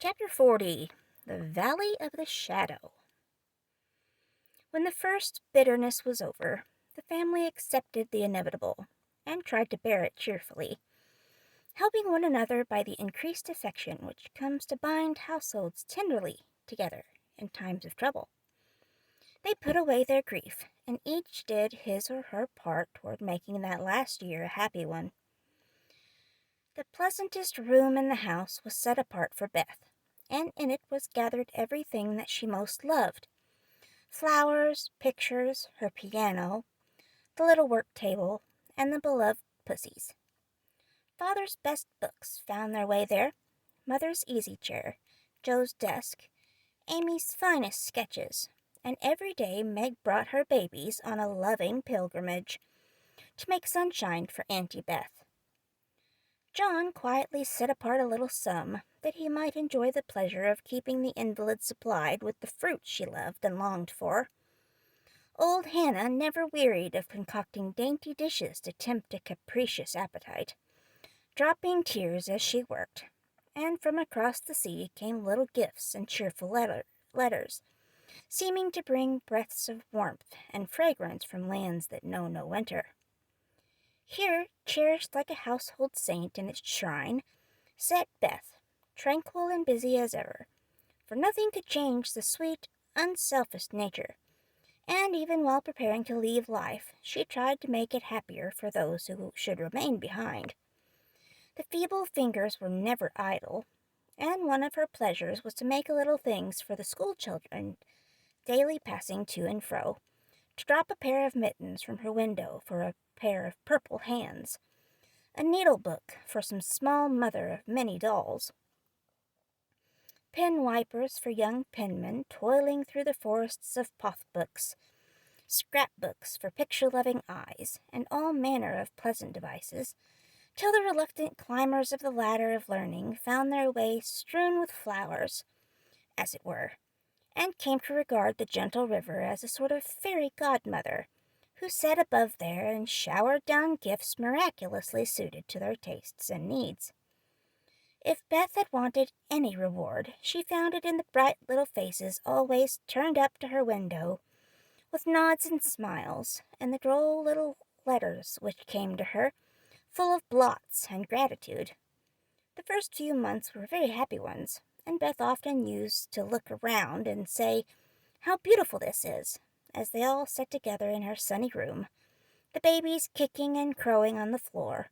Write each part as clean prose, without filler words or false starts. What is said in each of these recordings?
Chapter 40. The Valley of the Shadow. When the first bitterness was over, the family accepted the inevitable and tried to bear it cheerfully, helping one another by the increased affection which comes to bind households tenderly together in times of trouble. They put away their grief, and each did his or her part toward making that last year a happy one. The pleasantest room in the house was set apart for Beth, and in it was gathered everything that she most loved: flowers, pictures, her piano, the little work table, and the beloved pussies. Father's best books found their way there: Mother's easy chair, Joe's desk, Amy's finest sketches, and every day Meg brought her babies on a loving pilgrimage to make sunshine for Auntie Beth. John quietly set apart a little sum that he might enjoy the pleasure of keeping the invalid supplied with the fruit she loved and longed for. Old Hannah never wearied of concocting dainty dishes to tempt a capricious appetite, dropping tears as she worked, and from across the sea came little gifts and cheerful letters, seeming to bring breaths of warmth and fragrance from lands that know no winter. Here, cherished like a household saint in its shrine, sat Beth, tranquil and busy as ever, for nothing could change the sweet, unselfish nature, and even while preparing to leave life, she tried to make it happier for those who should remain behind. The feeble fingers were never idle, and one of her pleasures was to make little things for the school children daily passing to and fro, to drop a pair of mittens from her window for a pair of purple hands, a needle-book for some small mother of many dolls, pen wipers for young penmen toiling through the forests of poth-books, scrapbooks for picture-loving eyes, and all manner of pleasant devices, till the reluctant climbers of the ladder of learning found their way strewn with flowers, as it were, and came to regard the gentle river as a sort of fairy godmother, who sat above there and showered down gifts miraculously suited to their tastes and needs. If Beth had wanted any reward, she found it in the bright little faces always turned up to her window, with nods and smiles, and the droll little letters which came to her, full of blots and gratitude. The first few months were very happy ones, and Beth often used to look around and say, "How beautiful this is," as they all sat together in her sunny room, the babies kicking and crowing on the floor,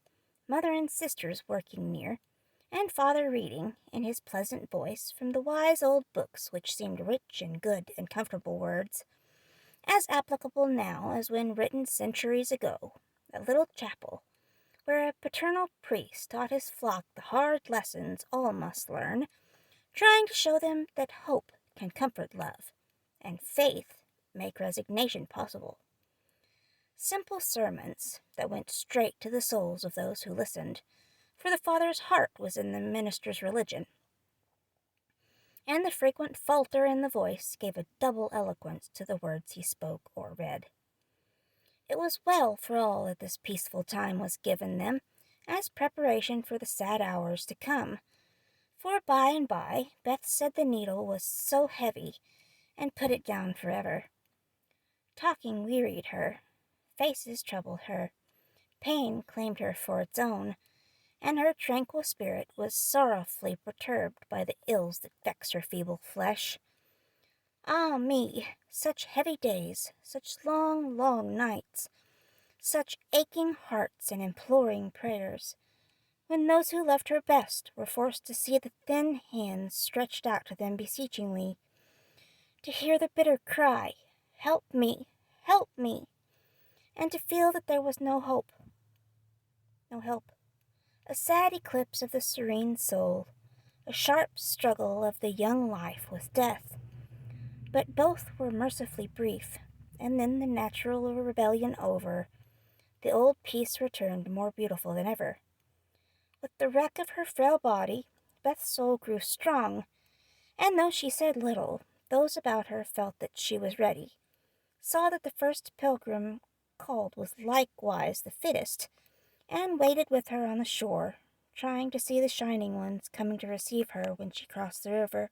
mother and sisters working near, and father reading, in his pleasant voice, from the wise old books which seemed rich in good and comfortable words, as applicable now as when written centuries ago, a little chapel, where a paternal priest taught his flock the hard lessons all must learn, trying to show them that hope can comfort love, and faith make resignation possible. Simple sermons that went straight to the souls of those who listened, for the father's heart was in the minister's religion, and the frequent falter in the voice gave a double eloquence to the words he spoke or read. It was well for all that this peaceful time was given them, as preparation for the sad hours to come, for by and by Beth said the needle was so heavy, and put it down forever. Talking wearied her, faces troubled her, pain claimed her for its own, and her tranquil spirit was sorrowfully perturbed by the ills that vexed her feeble flesh. Ah me, such heavy days, such long, long nights, such aching hearts and imploring prayers, when those who loved her best were forced to see the thin hands stretched out to them beseechingly, to hear the bitter cry, "Help me, help me," and to feel that there was no hope, no help. A sad eclipse of the serene soul, a sharp struggle of the young life with death. But both were mercifully brief, and then the natural rebellion over, the old peace returned more beautiful than ever. With the wreck of her frail body, Beth's soul grew strong, and though she said little, those about her felt that she was ready, saw that the first pilgrim called was likewise the fittest, and waited with her on the shore, trying to see the shining ones coming to receive her when she crossed the river.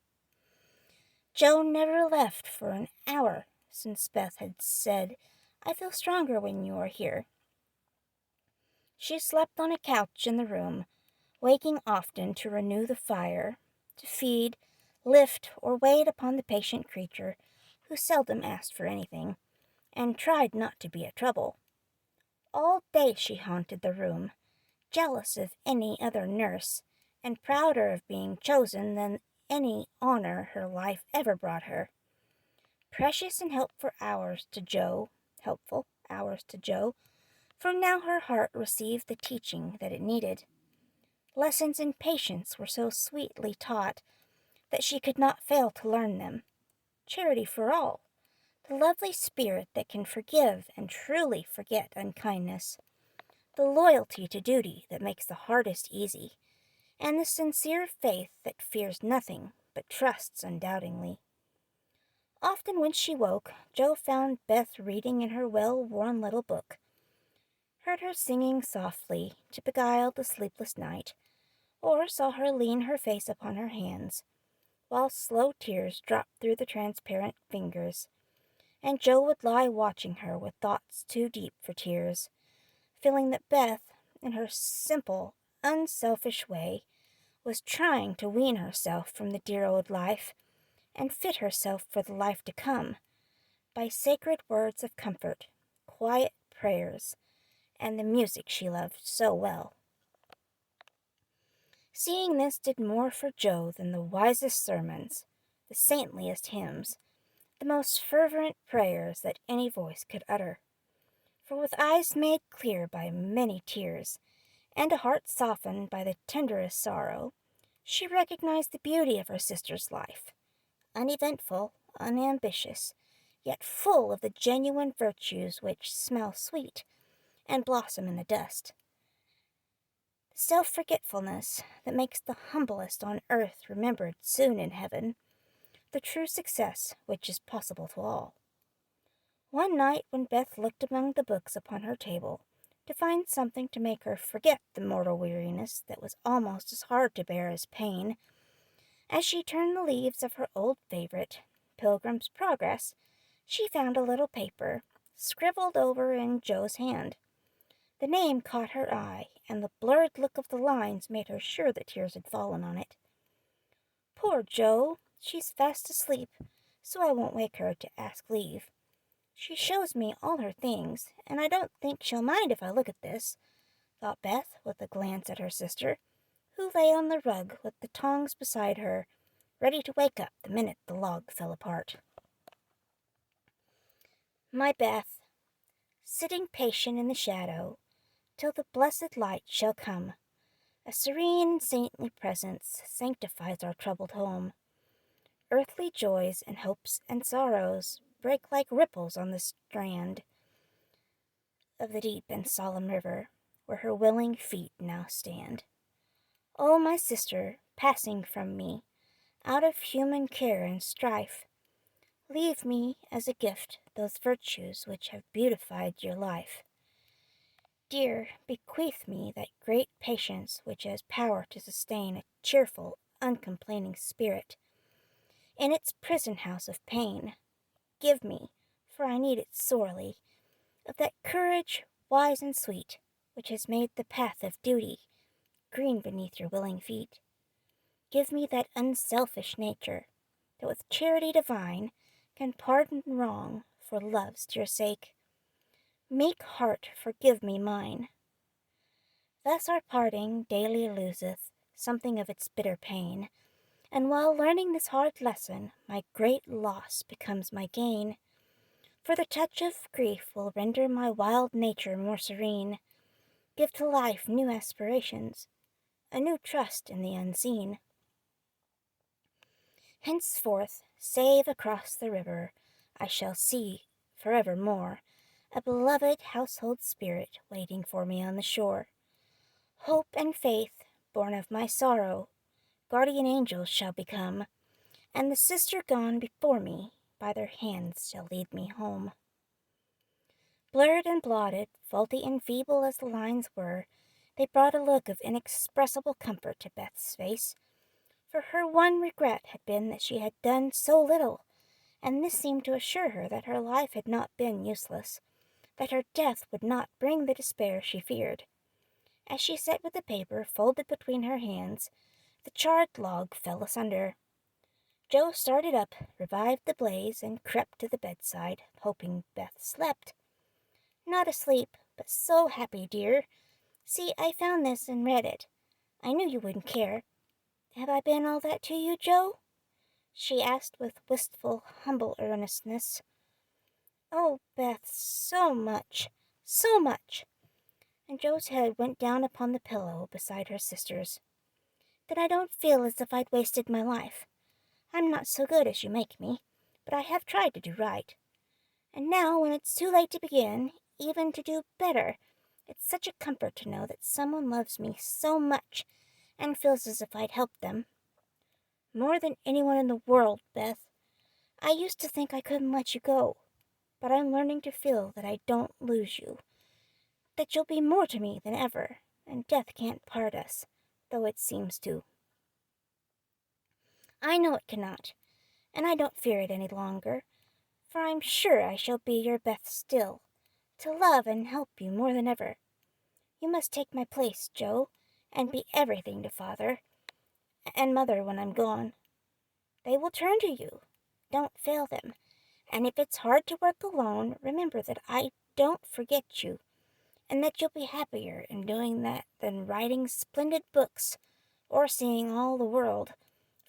Jo never left for an hour since Beth had said, "I feel stronger when you are here." She slept on a couch in the room, waking often to renew the fire, to feed, lift, or wait upon the patient creature who seldom asked for anything, and tried not to be a trouble. All day she haunted the room, jealous of any other nurse, and prouder of being chosen than any honor her life ever brought her. Precious and helpful hours to Jo, for now her heart received the teaching that it needed. Lessons in patience were so sweetly taught that she could not fail to learn them. Charity for all, the lovely spirit that can forgive and truly forget unkindness, the loyalty to duty that makes the hardest easy, and the sincere faith that fears nothing but trusts undoubtingly. Often when she woke, Jo found Beth reading in her well-worn little book, heard her singing softly to beguile the sleepless night, or saw her lean her face upon her hands, while slow tears dropped through the transparent fingers, and Jo would lie watching her with thoughts too deep for tears, feeling that Beth, in her simple, unselfish way, was trying to wean herself from the dear old life and fit herself for the life to come by sacred words of comfort, quiet prayers, and the music she loved so well. Seeing this did more for Jo than the wisest sermons, the saintliest hymns, the most fervent prayers that any voice could utter. For with eyes made clear by many tears, and a heart softened by the tenderest sorrow, she recognized the beauty of her sister's life, uneventful, unambitious, yet full of the genuine virtues which smell sweet and blossom in the dust. The self-forgetfulness that makes the humblest on earth remembered soon in heaven, the true success which is possible to all. One night when Beth looked among the books upon her table to find something to make her forget the mortal weariness that was almost as hard to bear as pain, as she turned the leaves of her old favorite, Pilgrim's Progress, she found a little paper, scribbled over in Jo's hand. The name caught her eye, and the blurred look of the lines made her sure that tears had fallen on it. "Poor Jo, she's fast asleep, so I won't wake her to ask leave. She shows me all her things, and I don't think she'll mind if I look at this," thought Beth, with a glance at her sister, who lay on the rug with the tongs beside her, ready to wake up the minute the log fell apart. My Beth, sitting patient in the shadow, till the blessed light shall come, a serene and saintly presence sanctifies our troubled home. Earthly joys and hopes and sorrows break like ripples on the strand of the deep and solemn river, where her willing feet now stand. O my sister, passing from me, out of human care and strife, leave me as a gift those virtues which have beautified your life. Dear, bequeath me that great patience which has power to sustain a cheerful, uncomplaining spirit in its prison house of pain. Give me, for I need it sorely, of that courage, wise and sweet, which has made the path of duty green beneath your willing feet. Give me that unselfish nature, that with charity divine can pardon wrong for love's dear sake. Meek heart, forgive me mine. Thus our parting daily loseth something of its bitter pain, and while learning this hard lesson, my great loss becomes my gain. For the touch of grief will render my wild nature more serene, give to life new aspirations, a new trust in the unseen. Henceforth, save across the river, I shall see forevermore a beloved household spirit waiting for me on the shore. Hope and faith, born of my sorrow, guardian angels shall become, and the sister gone before me by their hands shall lead me home. Blurred and blotted, faulty and feeble as the lines were, They brought a look of inexpressible comfort to Beth's face, for her one regret had been that she had done so little, and this seemed to assure her that her life had not been useless, that her death would not bring the despair she feared. As she sat with the paper folded between her hands, the charred log fell asunder. Joe started up, revived the blaze, and crept to the bedside, hoping Beth slept. Not asleep, but so happy, dear. See, I found this and read it. I knew you wouldn't care. Have I been all that to you, Joe? She asked with wistful, humble earnestness. Oh, Beth, so much, so much. And Joe's head went down upon the pillow beside her sister's. Then I don't feel as if I'd wasted my life. I'm not so good as you make me, but I have tried to do right. And now, when it's too late to begin, even to do better, it's such a comfort to know that someone loves me so much and feels as if I'd help them. More than anyone in the world, Beth. I used to think I couldn't let you go, but I'm learning to feel that I don't lose you, that you'll be more to me than ever, and death can't part us, though it seems to. I know it cannot, and I don't fear it any longer, for I'm sure I shall be your Beth still, to love and help you more than ever. You must take my place, Joe, and be everything to Father and Mother when I'm gone. They will turn to you. Don't fail them. And if it's hard to work alone, remember that I don't forget you, and that you'll be happier in doing that than writing splendid books or seeing all the world,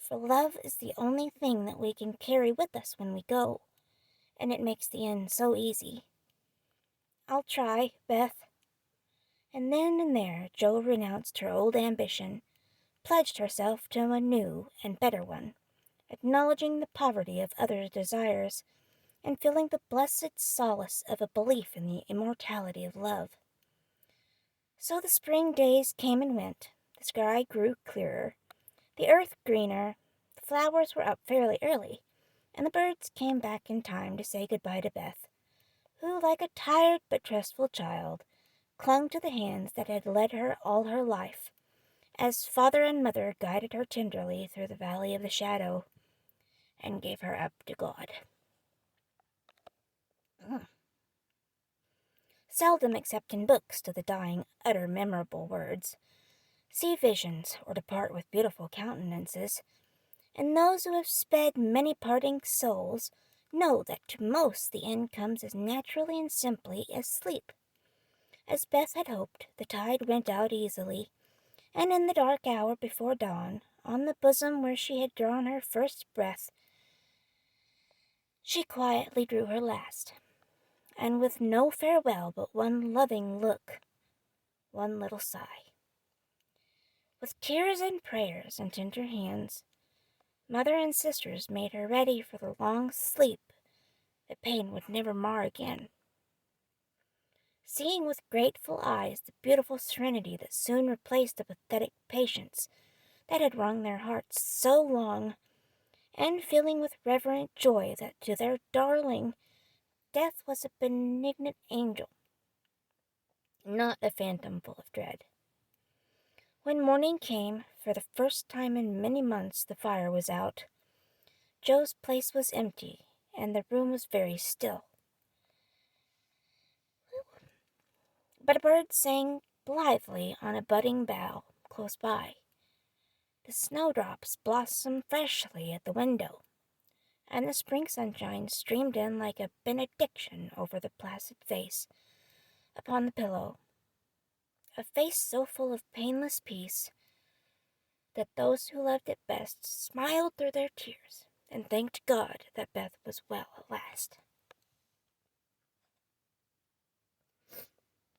for love is the only thing that we can carry with us when we go, and it makes the end so easy. I'll try, Beth. And then and there Jo renounced her old ambition, pledged herself to a new and better one, acknowledging the poverty of others' desires, and feeling the blessed solace of a belief in the immortality of love. So the spring days came and went, the sky grew clearer, the earth greener, the flowers were up fairly early, and the birds came back in time to say good-bye to Beth, who, like a tired but trustful child, clung to the hands that had led her all her life, as Father and Mother guided her tenderly through the valley of the shadow, and gave her up to God. Seldom except in books do the dying utter memorable words, see visions, or depart with beautiful countenances, and those who have sped many parting souls know that to most the end comes as naturally and simply as sleep. As Beth had hoped, the tide went out easily, and in the dark hour before dawn, on the bosom where she had drawn her first breath, she quietly drew her last, and with no farewell but one loving look, one little sigh. With tears and prayers and tender hands, Mother and sisters made her ready for the long sleep that pain would never mar again. Seeing with grateful eyes the beautiful serenity that soon replaced the pathetic patience that had wrung their hearts so long, and feeling with reverent joy that to their darling death was a benignant angel, not a phantom full of dread. When morning came, for the first time in many months the fire was out. Joe's place was empty, and the room was very still. But a bird sang blithely on a budding bough close by. The snowdrops blossomed freshly at the window, and the spring sunshine streamed in like a benediction over the placid face upon the pillow, a face so full of painless peace that those who loved it best smiled through their tears and thanked God that Beth was well at last.